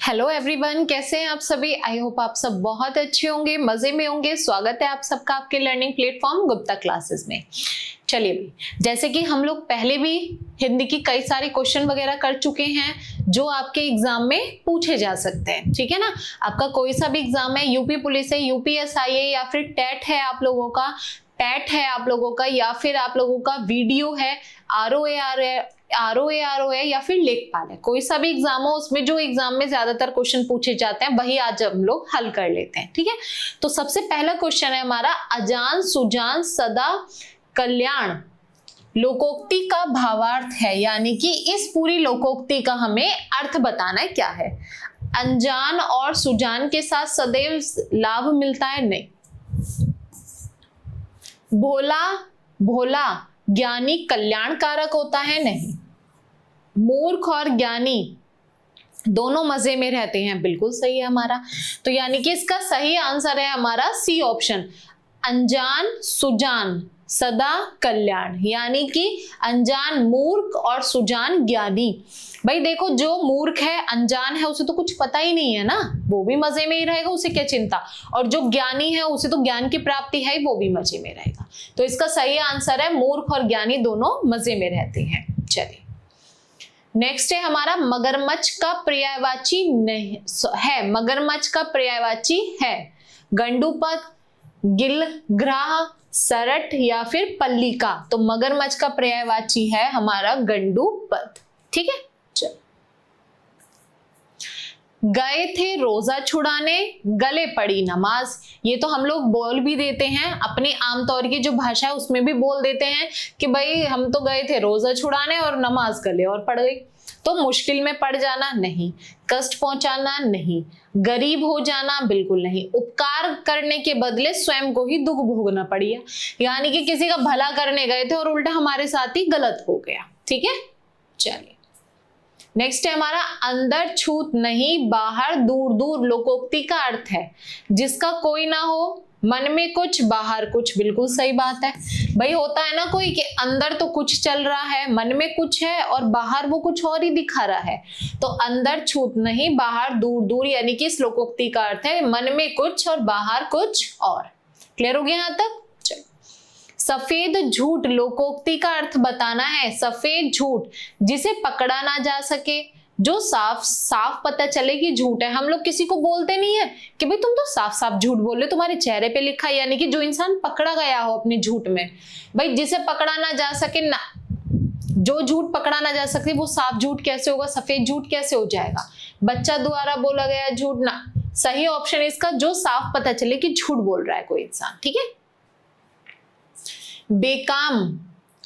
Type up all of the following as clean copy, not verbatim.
Hello everyone, कैसे हैं आप सभी। आई होप आप सब बहुत अच्छे होंगे, मजे में होंगे। स्वागत है आप सबका आपके लर्निंग प्लेटफॉर्म गुप्ता क्लासेस में। चलिए भी, जैसे कि हम लोग पहले भी हिंदी की कई सारे क्वेश्चन वगैरह कर चुके हैं जो आपके एग्जाम में पूछे जा सकते हैं, ठीक है ना। आपका कोई सा भी एग्जाम है, यूपी पुलिस है, यूपीएसआई है, या फिर टेट है आप लोगों का, पैट है आप लोगों का, या फिर आप लोगों का वीडियो है, आरओए है, या फिर लेखपाल है। कोई सा भी एग्जाम हो, उसमें जो एग्जाम में ज्यादातर क्वेश्चन पूछे जाते हैं वही आज हम लोग हल कर लेते हैं, ठीक है। तो सबसे पहला क्वेश्चन है हमारा, अजान सुजान सदा कल्याण लोकोक्ति का भावार्थ है, यानी कि इस पूरी लोकोक्ति का हमें अर्थ बताना है क्या है। अनजान और सुजान के साथ सदैव लाभ मिलता है, नहीं। भोला भोला ज्ञानी कल्याणकारक होता है, नहीं। मूर्ख और ज्ञानी दोनों मजे में रहते हैं, बिल्कुल सही है हमारा। तो यानी कि इसका सही आंसर है हमारा सी ऑप्शन, अनजान सुजान सदा कल्याण, यानी कि अनजान मूर्ख और सुजान ज्ञानी। भाई देखो, जो मूर्ख है, अनजान है, उसे तो कुछ पता ही नहीं है ना, वो भी मजे में ही रहेगा, उसे क्या चिंता। और जो ज्ञानी है, उसे तो ज्ञान की प्राप्ति है, वो भी मजे में रहेगा। तो इसका सही आंसर है मूर्ख और ज्ञानी दोनों मजे में रहते हैं। चलिए नेक्स्ट है हमारा, मगरमच्छ का पर्यायवाची नहीं है, मगरमच्छ का पर्यायवाची है गंडूपद, गिलग्राह, सरट या फिर पल्लिका। तो मगरमच्छ का पर्यायवाची है हमारा गंडूपद, ठीक है। चल, गए थे रोजा छुड़ाने गले पड़ी नमाज। ये तो हम लोग बोल भी देते हैं, अपनी आमतौर की जो भाषा है उसमें भी बोल देते हैं कि भाई हम तो गए थे रोजा छुड़ाने और नमाज गले और पड़ गई। तो मुश्किल में पड़ जाना नहीं, कष्ट पहुंचाना नहीं, गरीब हो जाना बिल्कुल नहीं, उपकार करने के बदले स्वयं को ही दुख भोगना पड़िया, यानी कि किसी का भला करने गए थे और उल्टा हमारे साथ ही गलत हो गया, ठीक है। चलिए नेक्स्ट है हमारा, अंदर छूत नहीं बाहर दूर दूर लोकोक्ति का अर्थ है जिसका कोई ना हो, मन में कुछ बाहर कुछ। बिल्कुल सही बात है भाई, होता है ना कोई कि अंदर तो कुछ चल रहा है, मन में कुछ है और बाहर वो कुछ और ही दिखा रहा है। तो अंदर छूत नहीं बाहर दूर दूर, यानी कि इस लोकोक्ति का अर्थ है मन में कुछ और बाहर कुछ और। क्लियर हो गया यहां तक। सफेद झूठ लोकोक्ति का अर्थ बताना है, सफेद झूठ जिसे पकड़ा ना जा सके, जो साफ साफ पता चले कि झूठ है। हम लोग किसी को बोलते नहीं है कि भाई तुम तो साफ साफ झूठ बोल रहे हो, तुम्हारे चेहरे पे लिखा है, यानी कि जो इंसान पकड़ा गया हो अपने झूठ में। भाई जिसे पकड़ा ना जा सके ना, जो झूठ पकड़ा ना जा सके वो साफ झूठ कैसे होगा, सफेद झूठ कैसे हो जाएगा। बच्चा द्वारा बोला गया झूठ ना, सही ऑप्शन है इसका, जो साफ पता चले कि झूठ बोल रहा है कोई इंसान, ठीक है। बेकाम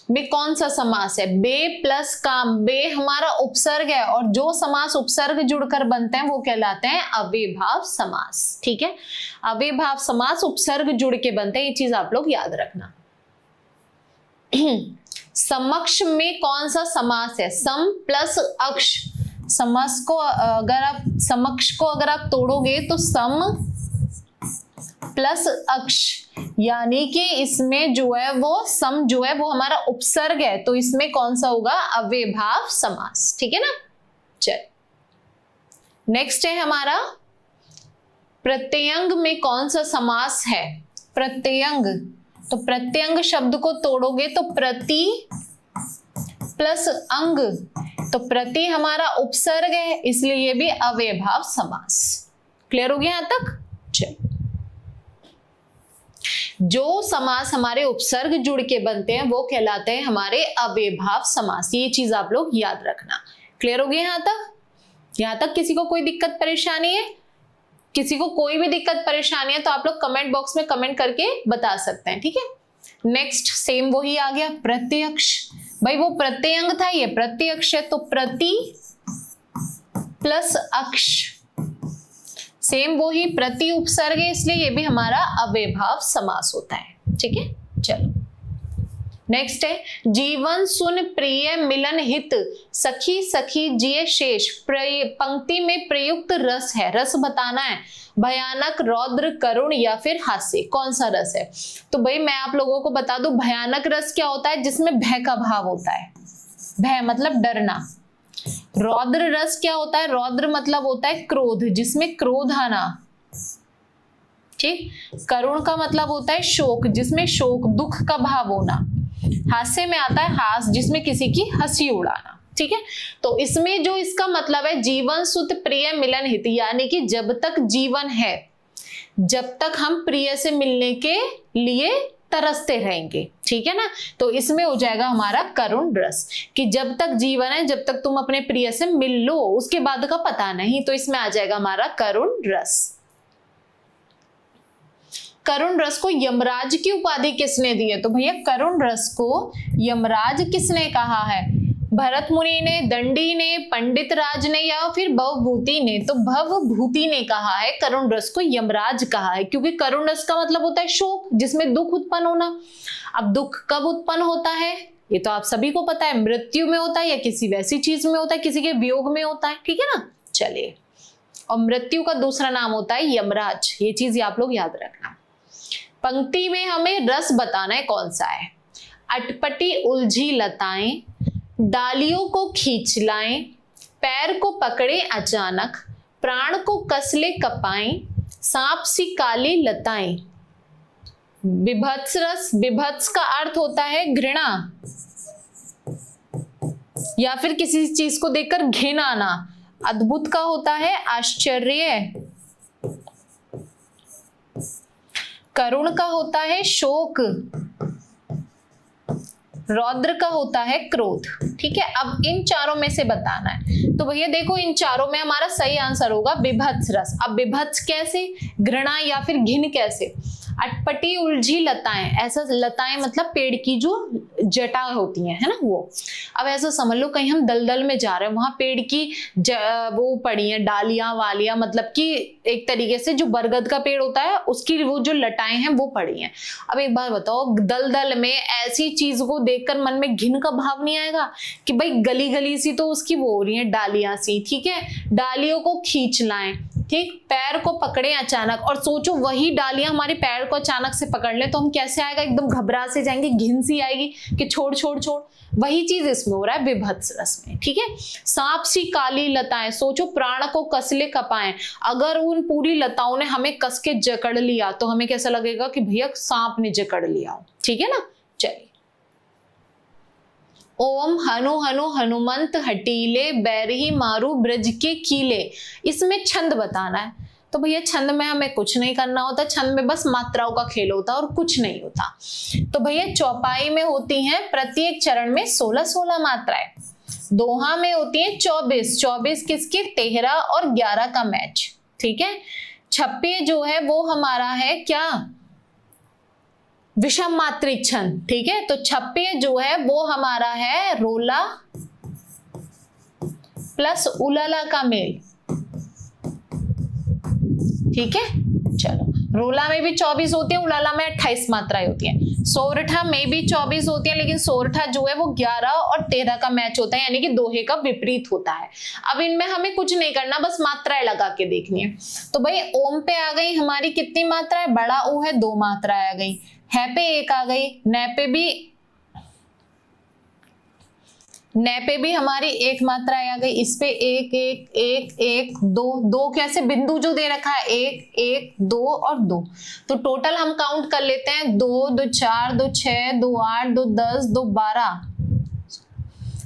में कौन सा समास है, बे प्लस काम। बे हमारा उपसर्ग है और जो समास उपसर्ग जुड़कर बनते हैं वो कहलाते हैं अव्ययभाव समास, ठीक है। अव्ययभाव समास उपसर्ग जुड़ के बनते हैं, ये चीज आप लोग याद रखना। समक्ष में कौन सा समास है, सम प्लस अक्ष। समक्ष को अगर आप तोड़ोगे तो सम प्लस अक्ष, यानी कि इसमें जो है वो सम जो है वो हमारा उपसर्ग है, तो इसमें कौन सा होगा, अव्ययभाव समास, ठीक है ना। चल नेक्स्ट है हमारा, प्रत्यंग में कौन सा समास है, प्रत्यंग। तो प्रत्यंग शब्द को तोड़ोगे तो प्रति प्लस अंग, तो प्रति हमारा उपसर्ग है, इसलिए ये भी अव्ययभाव समास। क्लियर हो गया यहां तक। चल, जो समास हमारे उपसर्ग जुड़ के बनते हैं वो कहलाते हैं हमारे अव्ययभाव समास, ये चीज आप लोग याद रखना। क्लियर हो गया यहां तक। यहां तक किसी को कोई दिक्कत परेशानी है, किसी को कोई भी दिक्कत परेशानी है तो आप लोग कमेंट बॉक्स में कमेंट करके बता सकते हैं, ठीक है। नेक्स्ट सेम वही आ गया, प्रत्यक्ष। भाई वो प्रत्यंग था, ये प्रत्यक्ष है, तो प्रति प्लस अक्ष, सेम वही प्रति उपसर्ग है, इसलिए ये भी हमारा अव्ययभाव समास होता है, ठीक है। चलो नेक्स्ट है, जीवन सुन प्रिय मिलन हित सखी सखी जिये शेष। पंक्ति में प्रयुक्त रस है, रस बताना है, भयानक, रौद्र, करुण या फिर हास्य, कौन सा रस है। तो भाई मैं आप लोगों को बता दूं, भयानक रस क्या होता है, जिसमें भय का भाव होता है। भय मतलब डरना। रौद्र रस क्या होता है? रौद्र मतलब होता है क्रोध, जिसमें क्रोध आना। ठीक। करुण का मतलब होता है शोक, जिसमें शोक दुख का भाव होना। हास्य में आता है हास, जिसमें किसी की हंसी उड़ाना। ठीक है, तो इसमें जो इसका मतलब है जीवन सुत प्रिय मिलन हित, यानी कि जब तक जीवन है, जब तक हम प्रिय से मिलने के लिए तरसते रहेंगे। ठीक है ना, तो इसमें हो जाएगा हमारा करुण रस, कि जब तक जीवन है, जब तक तुम अपने प्रिय से मिल लो, उसके बाद का पता नहीं, तो इसमें आ जाएगा हमारा करुण रस। करुण रस को यमराज की उपाधि किसने दी है? तो भैया करुण रस को यमराज किसने कहा है? भरत मुनि ने, दंडी ने, पंडित राज ने, या फिर भवभूति ने? तो भवभूति ने कहा है करुण रस को यमराज कहा है, क्योंकि करुण रस का मतलब होता है शोक, जिसमें दुख उत्पन्न होना। अब दुख कब उत्पन्न होता है ये तो आप सभी को पता है, मृत्यु में होता है या किसी वैसी चीज में होता है, किसी के वियोग में होता है। ठीक है ना, चलिए। और मृत्यु का दूसरा नाम होता है यमराज, ये चीज आप लोग याद रखना। पंक्ति में हमें रस बताना है कौन सा है। अटपटी उलझी लताएं, डालियों को खींच लाएं, पैर को पकड़े अचानक, प्राण को कसले कपाएं, सांप सी काली लताएं। बिभत्स रस, बिभत्स का अर्थ होता है घृणा या फिर किसी चीज को देखकर घिन आना। अद्भुत का होता है आश्चर्य। करुण का होता है शोक। रौद्र का होता है क्रोध। ठीक है, अब इन चारों में से बताना है। तो भैया देखो, इन चारों में हमारा सही आंसर होगा बिभत्स रस। अब बिभत्स कैसे? घृणा या फिर घिन कैसे? अटपटी उलझी लताएं, ऐसा लताएं मतलब पेड़ की जो जटा होती है ना, वो। अब ऐसा समझ लो कहीं हम दलदल में जा रहे हैं, वहां पेड़ की वो पड़ी है डालियां वालियां, मतलब कि एक तरीके से जो बरगद का पेड़ होता है उसकी वो जो लटाएं हैं वो पड़ी हैं। अब एक बात बताओ, दलदल में ऐसी चीज को देखकर मन में घिन का भाव नहीं आएगा कि भाई गली गली सी तो उसकी वो हो रही है डालियां सी। ठीक है, डालियों को खींच लाएं, ठीक, पैर को पकड़े अचानक। और सोचो वही डालियां हमारे पैर को अचानक से पकड़ ले तो हम कैसे आएगा, एकदम घबरा से जाएंगे, घिन सी आएगी कि छोड़ छोड़ छोड़। वही चीज इसमें हो रहा है बिभत्स रस में। ठीक है, सांप सी काली लताएं, सोचो प्राण को कसले कपाएं। अगर उन पूरी लताओं ने हमें कस के जकड़ लिया तो हमें कैसा लगेगा कि भैया सांप ने जकड़ लिया। ठीक है ना, चलिए। ओम हनु हनु हनुमंत हटीले, बैरही मारू ब्रज के कीले। इसमें छंद बताना है। तो भैया छंद में हमें कुछ नहीं करना होता, छंद में बस मात्राओं का खेल होता है और कुछ नहीं होता। तो भैया चौपाई में होती हैं प्रत्येक चरण में 16-16 मात्राएं। दोहा में होती हैं 24 किसके? 13 और 11 का मैच। ठीक है, छप्पे जो है वो हमारा है क्या? विषम मात्रिक छंद। ठीक है, तो छप्पे जो है वो हमारा है रोला प्लस उलाला का मेल। ठीक है, चलो। रोला में भी 24 होती है, उलाला में 28 मात्राएं होती हैं। सोरठा में भी 24 होती है, लेकिन सोरठा जो है वो 11 और 13 का मैच होता है, यानी कि दोहे का विपरीत होता है। अब इनमें हमें कुछ नहीं करना, बस मात्राएं लगा के देखनी है। तो भाई ओम पे आ गई हमारी कितनी मात्राएं? बड़ा ओ है 2 मात्राएं आ गई, है पे 1 आ गई, ने पे भी हमारी 1 मात्रा आ गई, इस पे 1 1 1 1 2 2 कैसे बिंदु जो दे रखा है 1 1 2 और 2। तो टोटल हम काउंट कर लेते हैं 2 2 4 2 6 2 8 2 10 2 12।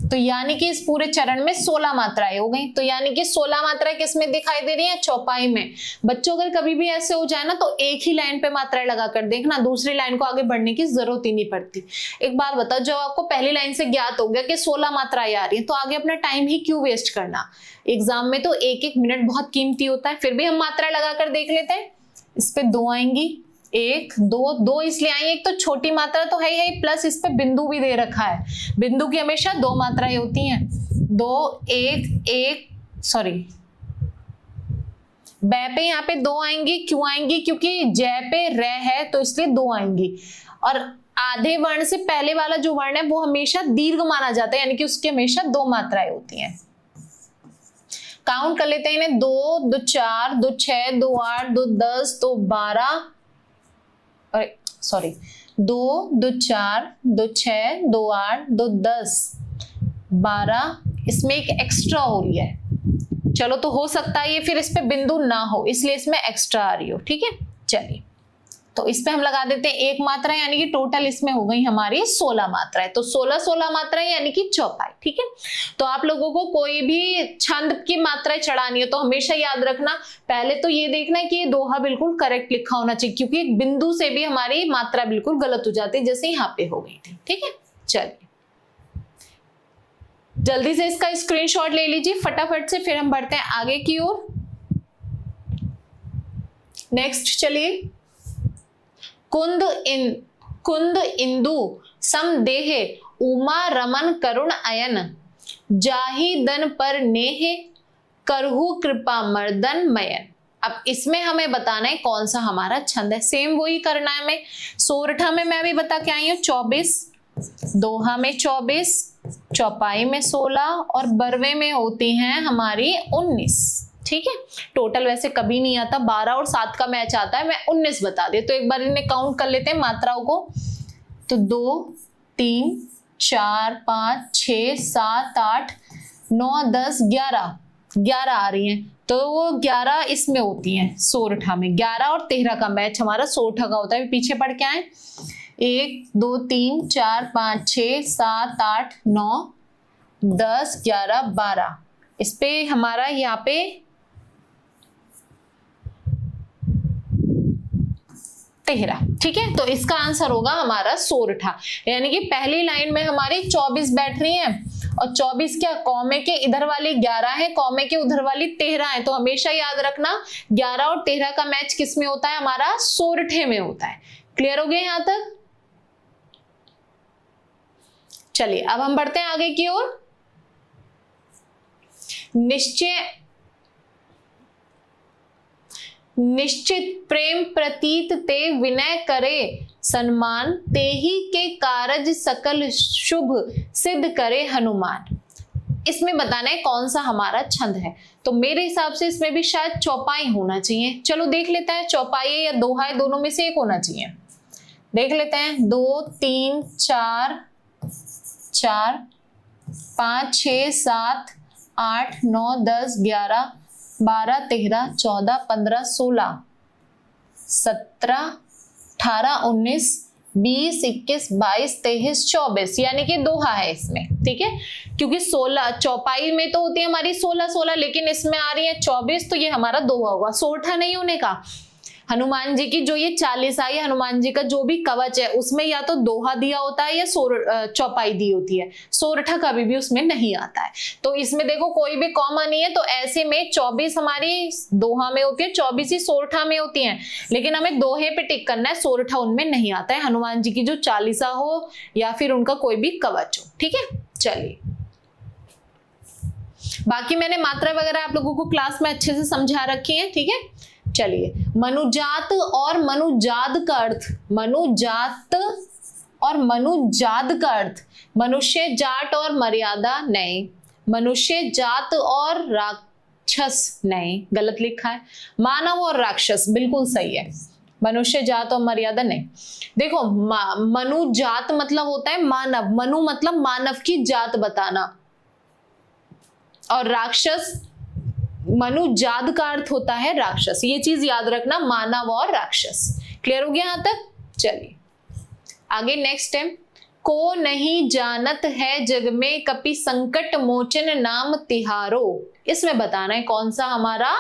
तो यानी कि इस पूरे चरण में 16 मात्राएं हो गई। तो यानी कि 16 मात्राएं किसमें दिखाई दे रही है? चौपाई में। बच्चों अगर कभी भी ऐसे हो जाए ना तो एक ही लाइन पे मात्राएं लगाकर देखना, दूसरी लाइन को आगे बढ़ने की जरूरत ही नहीं पड़ती। एक बात बताओ, जब आपको पहली लाइन से ज्ञात हो गया कि 16 मात्राएं आ रही है तो आगे अपना टाइम ही क्यों वेस्ट करना? एग्जाम में तो 1-1 मिनट बहुत कीमती होता है, फिर भी हम मात्राएं लगाकर देख लेते हैं। इस पे 2 आएंगी, 1 2 इसलिए आई, एक तो छोटी मात्रा तो है ही, प्लस इस पे बिंदु भी दे रखा है। बिंदु की हमेशा 2 मात्राएं होती हैं। 2 1 1 सॉरी बै पे यहाँ पे 2 आएंगी। क्यों आएंगी? क्योंकि जय पे रे है तो इसलिए 2 आएंगी। और आधे वर्ण से पहले वाला जो वर्ण है वो हमेशा दीर्घ माना जाता है, यानी कि उसकी हमेशा 2 मात्राएं होती हैं। काउंट कर लेते हैं इन्हें। 2 2 4 2 6 2 8 2 10 2 12 सॉरी 2 2 4 2 6 2 8 2 10 12 इसमें एक एक्स्ट्रा हो रही है, चलो तो हो सकता है ये फिर इस पे बिंदु ना हो, इसलिए इसमें एक्स्ट्रा आ रही हो, ठीक है। चलिए तो इस पे हम लगा देते हैं एक मात्रा, यानी कि टोटल इसमें हो गई हमारी 16 मात्राएं, तो 16 मात्राएं यानी कि चौपाई, ठीक है। तो आप लोगों को कोई भी छंद की मात्राएं चढ़ानी हो तो हमेशा याद रखना, पहले तो ये देखना है कि ये दोहा बिल्कुल करेक्ट लिखा होना चाहिए, क्योंकि एक बिंदु से भी हमारी मात्रा बिल्कुल गलत हो जाती है, जैसे यहाँ पे हो गई थी, ठीक है। चलिए जल्दी से इसका स्क्रीनशॉट ले लीजिए फटाफट से, फिर हम बढ़ते हैं आगे की ओर। नेक्स्ट चलिए, कुंद इंदु समदेहे उमा रमन करुण अयन, जाहि दन पर नेह करहु कृपा मर्दन मयन। अब इसमें हमें बताना है कौन सा हमारा छंद है, सेम वही करना है हमें। सोरठा में मैं अभी बता के आई हूँ 24, दोहा में 24, चौपाई में 16 और बरवे में होती हैं हमारी 19, ठीक है। टोटल वैसे कभी नहीं आता, 12 और 7 का मैच आता है, मैं 19 बता दे। तो एक बार इन्हें काउंट कर लेते हैं मात्राओं को, तो 2 3 4 5 6 7 8 9 10 11 आ रही हैं, तो वो 11 इसमें होती हैं सोरठा में। 11 और 13 का मैच हमारा सोरठा का होता है। पीछे पढ़ के आए, 1 2 3 4 5 6 7 8 9 10 11 12, इस पे हमारा यहाँ पे 13, ठीक है। तो इसका आंसर होगा हमारा सोरठा, यानी कि पहली लाइन में हमारी 24 बैठ रही है, और 24 क्या, कौमे के इधर वाली 11 है, कौमे के उधर वाली 13 है। तो हमेशा याद रखना 11 और 13 का मैच किस में होता है, हमारा सोरठे में होता है। क्लियर हो गया यहां तक? चलिए अब हम बढ़ते हैं आगे की ओर। निश्चित प्रेम प्रतीत ते विनय करे सन्मान, तेहि के कारज सकल शुभ सिद्ध करे हनुमान। इसमें बताना है कौन सा हमारा छंद है, तो मेरे हिसाब से इसमें भी शायद चौपाई होना चाहिए। चलो देख लेते हैं, चौपाई या दोहा है, दोनों में से एक होना चाहिए। देख लेते हैं, 2 3 4 5 6 7 8 9 10 11 12 13 14 15 16 17 18 19 20 21 22 23 24, यानी कि दोहा है इसमें, ठीक है। क्योंकि 16 चौपाई में तो होती है हमारी 16, लेकिन इसमें आ रही है 24, तो ये हमारा दोहा होगा। सोरठा नहीं होने का। हनुमान जी की जो ये 40 आई, हनुमान जी का जो भी कवच है उसमें या तो दोहा दिया होता है या चौपाई दी होती है। सोरठा कभी भी उसमें नहीं आता है। तो इसमें देखो कोई भी कॉमा नहीं है, तो ऐसे में 24 हमारी दोहा में होती है, 24 ही सोरठा में होती है। लेकिन हमें दोहे पे टिक करना है, सोरठा उनमें नहीं आता है। हनुमान जी की जो 40 हो या फिर उनका कोई भी कवच हो, ठीक है। चलिए बाकी मैंने मात्रा वगैरह आप लोगों को क्लास में अच्छे से समझा रखी है, ठीक है। चलिए मनुजात और मनुजाद का अर्थ, मनुजात और मनुजाद का अर्थ मनुष्य जाट और मर्यादा नहीं, मनुष्य जात और राक्षस नहीं, गलत लिखा है। मानव और राक्षस बिल्कुल सही है, मनुष्य जात और मर्यादा नहीं। देखो मनु जात मतलब होता है मानव, मनु मतलब मानव की जात बताना, और राक्षस मनुजाद का अर्थ होता है राक्षस। ये चीज याद रखना, मानव और राक्षस। क्लियर हो गया यहां तक? चलिए आगे नेक्स्ट है, को नहीं जानत है जग में कपि संकट मोचन नाम तिहारो। इसमें बताना है कौन सा हमारा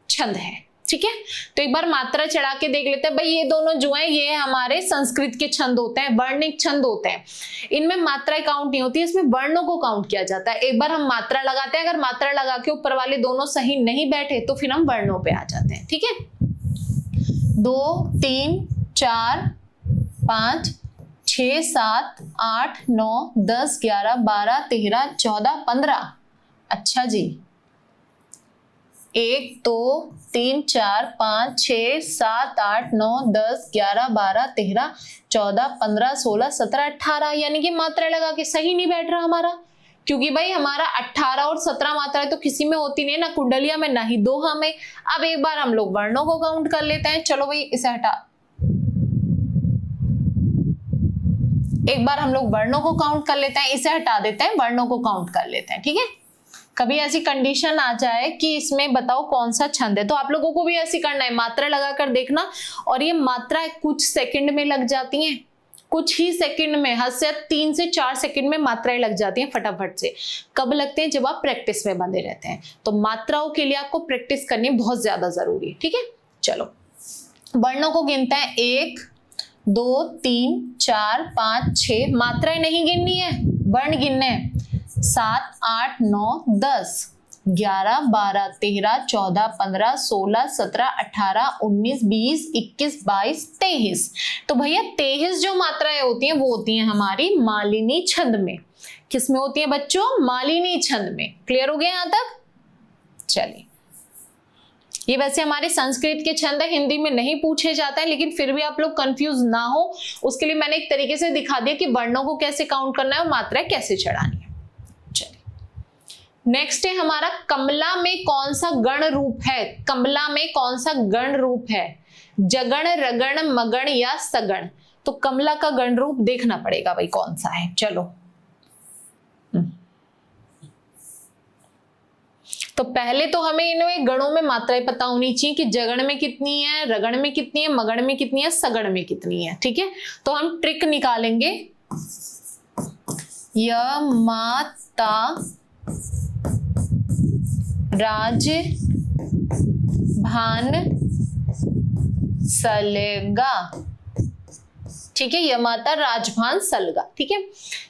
छंद है, ठीक है। तो एक बार मात्रा चढ़ा के देख लेते हैं। भाई ये दोनों जो है ये हमारे संस्कृत के छंद होते हैं, वर्णिक छंद होते हैं। इनमें मात्राएं काउंट नहीं होती, इसमें वर्णों को काउंट किया जाता है। एक बार हम मात्रा लगाते हैं, अगर मात्रा लगा के ऊपर वाले दोनों सही नहीं बैठे तो फिर हम वर्णों पे आ जाते हैं, ठीक है। 2 3 4 5 6 7 8 9 10 11 12 13 14 15। अच्छा जी, 1 2 3 4 5 6 7 8 9 10 11 12 13 14 15 16 17 18, यानी कि मात्रा लगा के सही नहीं बैठ रहा हमारा, क्योंकि भाई हमारा 18 और 17 मात्राएं तो किसी में होती नहीं, ना कुंडलिया में ना ही दोहा में। अब एक बार हम लोग वर्णों को काउंट कर लेते हैं। चलो भाई इसे हटा, एक बार हम लोग वर्णों को काउंट कर लेते हैं, इसे हटा देते हैं, वर्णों को काउंट कर लेते हैं। ठीक है, कभी ऐसी कंडीशन आ जाए कि इसमें बताओ कौन सा छंद है, तो आप लोगों को भी ऐसी करना है, मात्रा लगाकर देखना। और ये मात्रा कुछ सेकंड में लग जाती हैं, कुछ ही सेकंड में, हद से 3 से 4 सेकंड में मात्राएं लग जाती हैं फटाफट से। कब लगते हैं? जब आप प्रैक्टिस में बंधे रहते हैं। तो मात्राओं के लिए आपको प्रैक्टिस करनी बहुत ज्यादा जरूरी है। ठीक है, चलो वर्णों को गिनते हैं। 1 2 3 4 5 6, मात्राएं नहीं गिननी है, वर्ण गिनने हैं। 7 8 9 10 11 12 13 14 15 16 17 18 19 20 21 22 23। तो भैया 23 जो मात्राएं होती हैं वो होती हैं हमारी मालिनी छंद में। किस में होती है बच्चों? मालिनी छंद में। क्लियर हो गया यहां तक? चलिए, ये वैसे हमारे संस्कृत के छंद है, हिंदी में नहीं पूछे जाते हैं, लेकिन फिर भी आप लोग कंफ्यूज ना हो उसके लिए मैंने एक तरीके से दिखा दिया कि वर्णों को कैसे काउंट करना है और मात्राएं कैसे चढ़ानी है। नेक्स्ट है हमारा कमला में कौन सा गण रूप है? कमला में कौन सा गण रूप है? जगण, रगण, मगण या सगण? तो कमला का गण रूप देखना पड़ेगा भाई कौन सा है। चलो तो पहले तो हमें इन गणों में मात्राएं पता होनी चाहिए कि जगण में कितनी है, रगण में कितनी है, मगण में कितनी है, सगण में कितनी है। ठीक है, तो हम ट्रिक निकालेंगे। य माता राज भान सलगा। ठीक है, यमाता राजभान सलगा। ठीक है,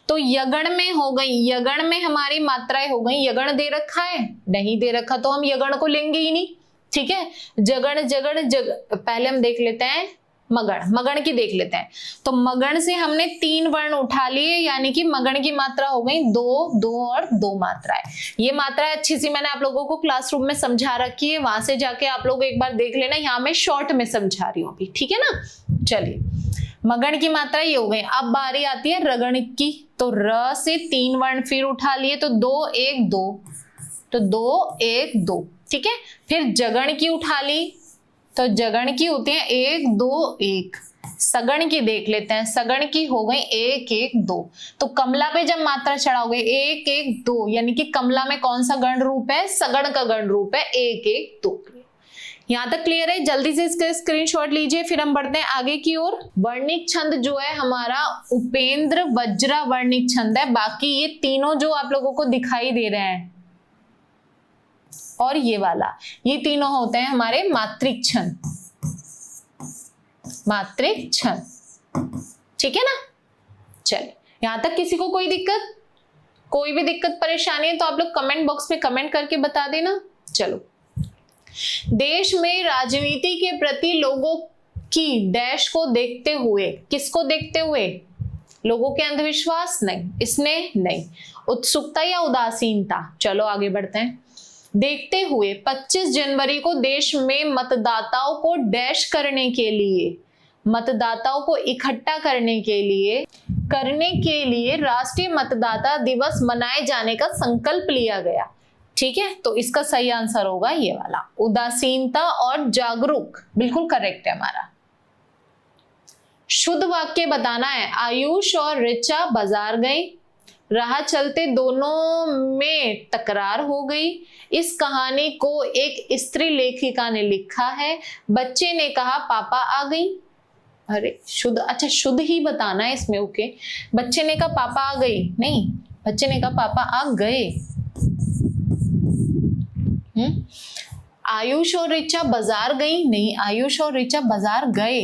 तो यगण में हो गई, यगण में हमारी मात्राएं हो गई। यगण दे रखा है? नहीं दे रखा, तो हम यगण को लेंगे ही नहीं। ठीक है, जगण जगण जग, पहले हम देख लेते हैं मगण, मगण की देख लेते हैं। तो मगण से हमने 3 वर्ण उठा लिए, यानी कि मगण की मात्रा हो गई 2 2 और 2 मात्राएं। ये मात्राएं अच्छी सी मैंने आप लोगों को क्लासरूम में समझा रखी है, वहां से जाके आप लोग एक बार देख लेना, यहाँ मैं शॉर्ट में समझा रही हूँ अभी। ठीक है ना, चलिए मगण की मात्रा ये हो गई। अब बारी आती है रगण की, तो र से 3 वर्ण फिर उठा लिए, तो 2 1 2, तो 2 1 2। ठीक है, फिर जगण की उठा ली, तो जगण की होती है 1 2 1। सगण की देख लेते हैं, सगण की हो गई 1 1 2। तो कमला पे जब मात्रा चढ़ाओगे 1 1 2, यानी कि कमला में कौन सा गण रूप है? सगण का गण रूप है 1 1 2। यहां तक क्लियर है? जल्दी से इसका स्क्रीनशॉट लीजिए, फिर हम बढ़ते हैं आगे की ओर। वर्णिक छंद जो है हमारा उपेंद्र वज्रा वर्णिक छंद है। बाकी ये तीनों जो आप लोगों को दिखाई दे रहे हैं और ये वाला, ये तीनों होते हैं हमारे मात्रिक छंद, मात्रिक छंद। ठीक है ना, चलिए यहां तक किसी को कोई दिक्कत, कोई भी दिक्कत परेशानी है तो आप लोग कमेंट बॉक्स में कमेंट करके बता देना। चलो, देश में राजनीति के प्रति लोगों की डैश को देखते हुए, किसको देखते हुए? लोगों के अंधविश्वास नहीं, इसने नहीं, उत्सुकता या उदासीनता। चलो आगे बढ़ते हैं। देखते हुए 25 जनवरी को देश में मतदाताओं को डैश करने के लिए, मतदाताओं को इकट्ठा करने के लिए राष्ट्रीय मतदाता दिवस मनाए जाने का संकल्प लिया गया। ठीक है, तो इसका सही आंसर होगा ये वाला, उदासीनता और जागरूक। बिल्कुल करेक्ट है हमारा। शुद्ध वाक्य बताना है। आयुष और ऋचा बाजार गई, राह चलते दोनों में तकरार हो गई। इस कहानी को एक स्त्री लेखिका ने लिखा है। बच्चे ने कहा पापा आ गई। अरे शुद्ध, अच्छा शुद्ध ही बताना है इसमें। ओके, बच्चे ने कहा पापा आ गई, नहीं, बच्चे ने कहा पापा आ गए। आयुष और ऋचा बाजार गई, नहीं, आयुष और ऋचा बाजार गए।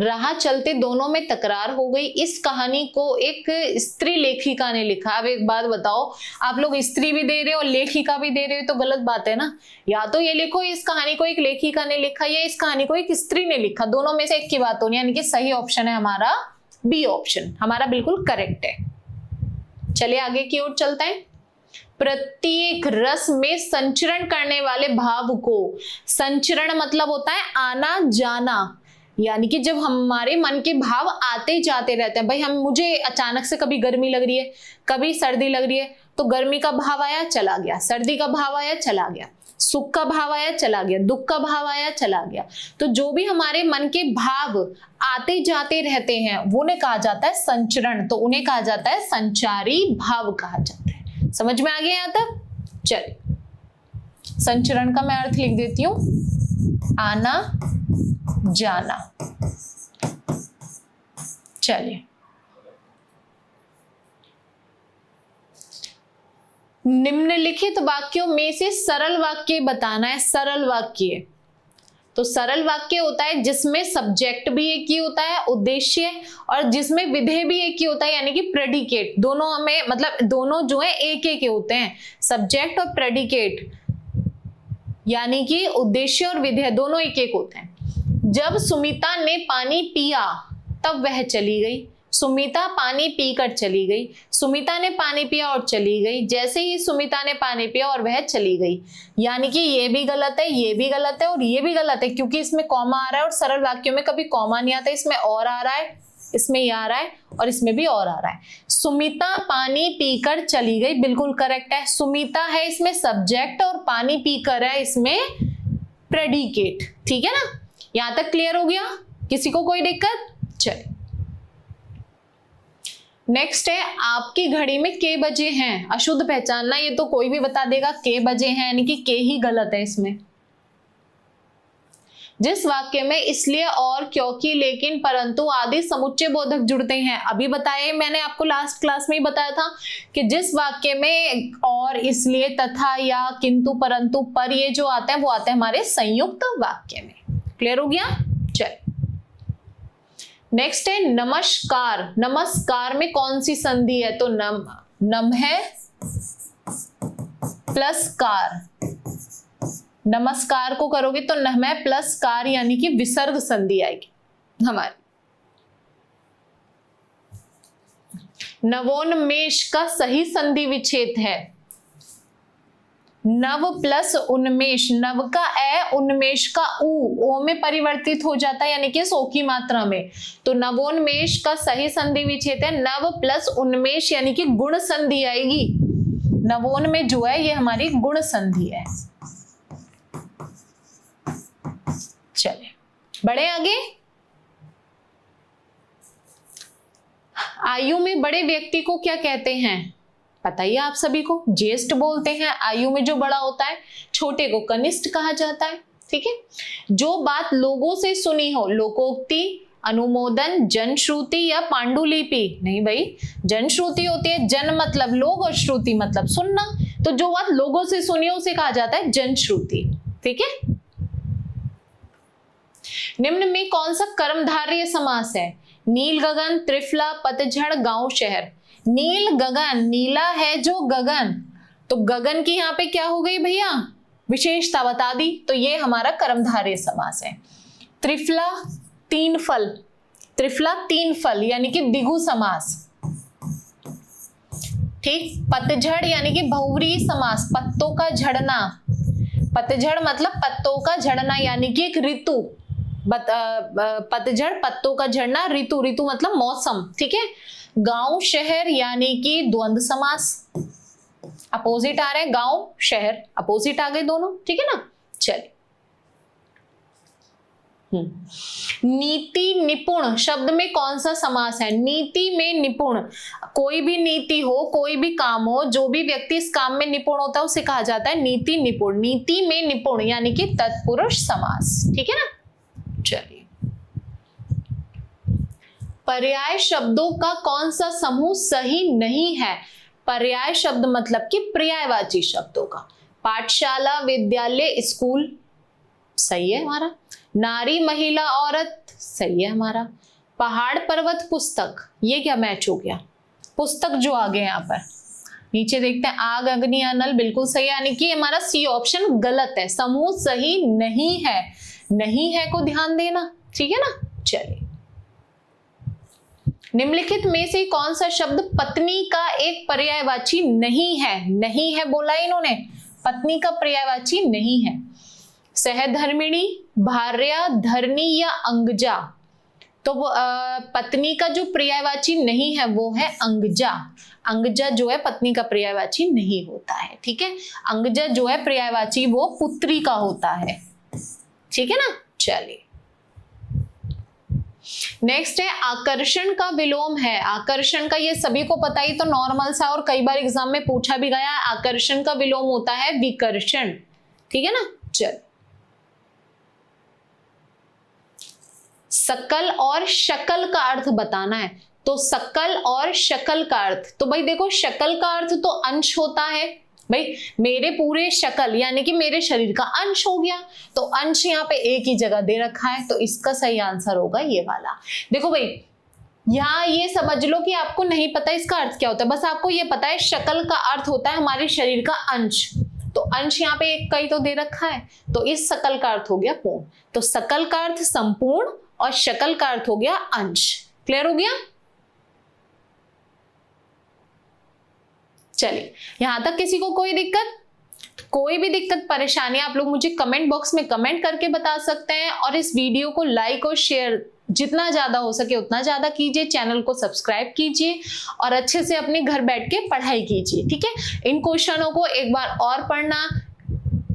राह चलते दोनों में तकरार हो गई। इस कहानी को एक स्त्री लेखिका ने लिखा। अब एक बात बताओ, आप लोग स्त्री भी दे रहे हो और लेखिका भी दे रहे हो, तो गलत बात है ना। या तो ये लिखो इस कहानी को एक लेखिका ने लिखा, या इस कहानी को एक स्त्री ने लिखा, दोनों में से एक की बात होनी, यानी कि सही ऑप्शन है हमारा बी ऑप्शन, हमारा बिल्कुल करेक्ट है। चलिए आगे की ओर चलते हैं। प्रत्येक रस में संचरण करने वाले भाव को, संचरण मतलब होता है आना जाना, यानी कि जब हमारे मन के भाव आते जाते रहते हैं। भाई मुझे अचानक से कभी गर्मी लग रही है, कभी सर्दी लग रही है, तो गर्मी का भाव आया चला गया, सर्दी का भाव आया चला गया। सुख का भाव आया चला गया, दुख का भाव आया चला गया। तो जो भी हमारे मन के भाव आते जाते रहते हैं वो उन्हें कहा जाता है संचरण, तो उन्हें कहा जाता है संचारी भाव कहा जाता है। समझ में आ गया यहां तक? चलिए, संचरण का मैं अर्थ लिख देती हूं, आना जाना। चलिए, निम्नलिखित वाक्यों में से सरल वाक्य बताना है। सरल वाक्य, तो सरल वाक्य होता है जिसमें सब्जेक्ट भी एक ही होता है, उद्देश्य, और जिसमें विधेय भी एक ही होता है, यानी कि प्रेडिकेट। दोनों हमें मतलब दोनों जो है एक एक होते हैं, सब्जेक्ट और प्रेडिकेट, यानी कि उद्देश्य और विधेय दोनों एक एक होते हैं। जब सुमिता ने पानी पिया तब वह चली गई। सुमिता पानी पीकर चली गई। सुमिता ने पानी पिया और चली गई। जैसे ही सुमिता ने पानी पिया और वह चली गई, यानी कि ये भी गलत है, ये भी गलत है और ये भी गलत है, क्योंकि इसमें कॉमा आ रहा है और सरल वाक्यों में कभी कॉमा नहीं आता, इसमें और आ रहा है, इसमें ये आ रहा है और इसमें भी और आ रहा है। सुमिता पानी पीकर चली गई, बिल्कुल करेक्ट है। सुमिता है इसमें सब्जेक्ट और पानी पीकर है इसमें प्रेडिकेट। ठीक है ना, यहां तक क्लियर हो गया? किसी को कोई दिक्कत? चलिए, नेक्स्ट है आपकी घड़ी में के बजे हैं। अशुद्ध पहचानना, ये तो कोई भी बता देगा के बजे हैं, यानी कि के ही गलत है इसमें। जिस वाक्य में इसलिए, और, क्योंकि, लेकिन, परंतु आदि समुच्चय बोधक जुड़ते हैं, अभी बताए मैंने आपको लास्ट क्लास में ही बताया था कि जिस वाक्य में और, इसलिए, तथा, या, किंतु, परंतु, पर ये जो आते हैं वो आते हैं हमारे संयुक्त वाक्य में। क्लियर हो गया? चल, नेक्स्ट है नमस्कार। नमस्कार में कौन सी संधि है? तो नम है प्लस कार। नमस्कार को करोगे तो नम है प्लस कार, यानी कि विसर्ग संधि आएगी हमारी। नवोन्मेष का सही संधि विच्छेद है नव प्लस उन्मेष। नव का ए, उन्मेष का ओ में परिवर्तित हो जाता है, यानी कि सो की मात्रा में। तो नवोन्मेष का सही संधि विच्छेद है नव प्लस उन्मेष, यानी कि गुण संधि आएगी। नवोन में जो है ये हमारी गुण संधि है। चले बढ़े आगे। आयु में बड़े व्यक्ति को क्या कहते हैं? पता ही आप सभी को, ज्येष्ठ बोलते हैं आयु में जो बड़ा होता है। छोटे को कनिष्ठ कहा जाता है। ठीक है, जो बात लोगों से सुनी हो, लोकोक्ति, अनुमोदन, जनश्रुति या पांडुलिपि। नहीं भाई, जनश्रुति होती है, जन मतलब लोग और श्रुति मतलब सुनना, तो जो बात लोगों से सुनी हो उसे कहा जाता है जनश्रुति। ठीक है, निम्न में कौन सा कर्मधारय समास है? नील गगन, त्रिफला, पतझड़, गांव शहर। नील गगन, नीला है जो गगन, तो गगन की यहां पे क्या हो गई भैया? विशेषता बता दी, तो ये हमारा कर्मधारय समास है। त्रिफला तीन फल, त्रिफला तीन फल यानी कि द्विगु समास। ठीक, पतझड़ यानी कि बहुव्रीहि समास, पत्तों का झड़ना। पतझड़ मतलब पत्तों का झड़ना, यानी कि एक ऋतु। पतझड़ पत्तों का झड़ना, ऋतु, ऋतु मतलब मौसम। ठीक है, गांव शहर यानी कि द्वंद्व समास, अपोजिट आ रहे हैं, गांव शहर अपोजिट आ गए दोनों। ठीक है ना, चलिए। नीति निपुण शब्द में कौन सा समास है? नीति में निपुण, कोई भी नीति हो, कोई भी काम हो, जो भी व्यक्ति इस काम में निपुण होता है उसे कहा जाता है नीति निपुण। नीति में निपुण यानी कि तत्पुरुष समास। ठीक है ना, चलिए। पर्याय शब्दों का कौन सा समूह सही नहीं है? पर्याय शब्द मतलब कि पर्यायवाची शब्दों का। पाठशाला, विद्यालय, स्कूल सही है हमारा। नारी, महिला, औरत सही है हमारा। पहाड़, पर्वत, पुस्तक, ये क्या मैच हो गया? पुस्तक जो आ गए यहाँ पर नीचे देखते हैं, आग, अग्नि, अनल बिल्कुल सही है, यानी कि हमारा सी ऑप्शन गलत है, समूह सही नहीं है। नहीं है को ध्यान देना। ठीक है ना, चलिए। निम्नलिखित में से कौन सा शब्द पत्नी का एक पर्यायवाची नहीं है? नहीं है बोला इन्होंने, पत्नी का पर्यायवाची नहीं है। सहधर्मिणी, भार्या, धरनी या अंगजा। तो वो पत्नी का जो पर्यायवाची नहीं है वो है अंगजा। अंगजा जो है पत्नी का पर्यायवाची नहीं होता है, ठीक है। अंगजा जो है पर्यायवाची वो पुत्री का होता है, ठीक है ना। चलिए नेक्स्ट है आकर्षण का विलोम है। आकर्षण का ये सभी को पता ही तो नॉर्मल सा और कई बार एग्जाम में पूछा भी गया है। आकर्षण का विलोम होता है विकर्षण, ठीक है ना। चल सकल और शकल का अर्थ बताना है, तो सकल और शकल का अर्थ, तो भाई देखो शकल का अर्थ तो अंश होता है, भाई मेरे पूरे शकल यानी कि मेरे शरीर का अंश हो गया, तो अंश यहाँ पे एक ही जगह दे रखा है, तो इसका सही आंसर होगा ये वाला। देखो भाई यहाँ ये समझ लो कि आपको नहीं पता इसका अर्थ क्या होता है, बस आपको ये पता है शकल का अर्थ होता है हमारे शरीर का अंश, तो अंश यहाँ पे एक का ही तो दे रखा है, तो इस सकल का अर्थ हो गया पूर्ण। तो सकल का अर्थ संपूर्ण और शकल का अर्थ हो गया अंश। क्लियर हो गया। चलिए यहां तक किसी को कोई दिक्कत, कोई भी दिक्कत परेशानी आप लोग मुझे कमेंट बॉक्स में कमेंट करके बता सकते हैं, और इस वीडियो को लाइक और शेयर जितना ज्यादा हो सके उतना ज्यादा कीजिए, चैनल को सब्सक्राइब कीजिए और अच्छे से अपने घर बैठ के पढ़ाई कीजिए, ठीक है। इन क्वेश्चनों को एक बार और पढ़ना,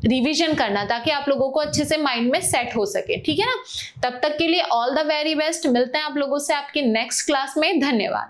रिवीजन करना, ताकि आप लोगों को अच्छे से माइंड में सेट हो सके, ठीक है ना। तब तक के लिए ऑल द वेरी बेस्ट, मिलते हैं आप लोगों से आपकी नेक्स्ट क्लास में। धन्यवाद।